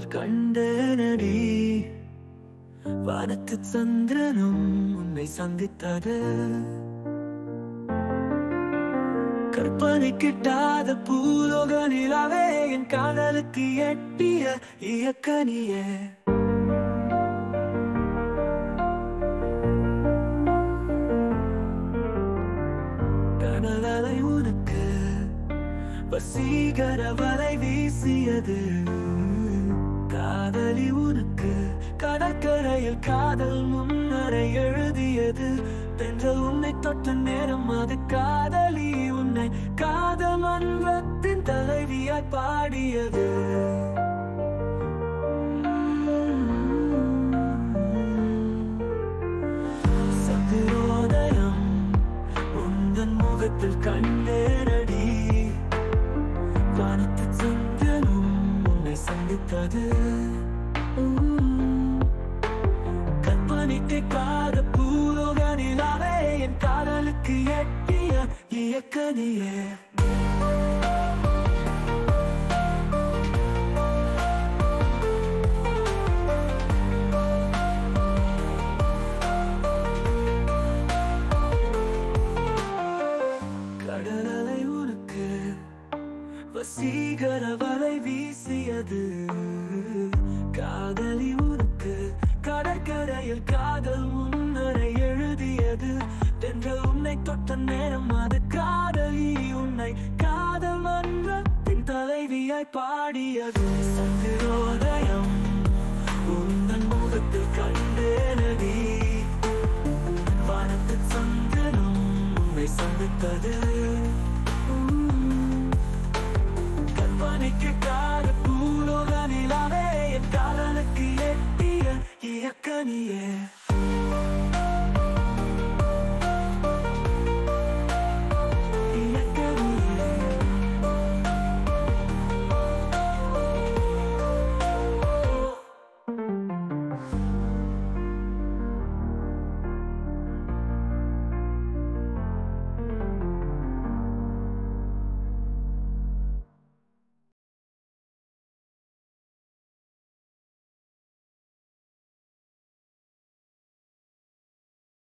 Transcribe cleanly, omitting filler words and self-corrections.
முகத்தில் கண்டனடி வானத்து சந்திரனும் உன்னை சந்தித்தது கற்பனை கிட்டாத பூலோக நிலாவே என் காதலுக்கு எட்டிய இயக்கனியே கனலலை உனக்கு வசீகர வலை வீசியது காதலி உனக்கு கடற்கரையில் காதல் முன்னரை எழுதியது தென்றல் உன்னை தொட்ட நேரம் அது காதலி உன்னை காதல் மன்றத்தின் தலைவியாய் பாடியது சந்திரோதயம் உந்தன் முகத்தில் கண்டேனடி வானத்து சந்திரனும் உன்னை சந்தித்தது கற்பனைக்காத பூலோக நிலாவே என் காதலுக்கு எட்டிய இயக்கனியே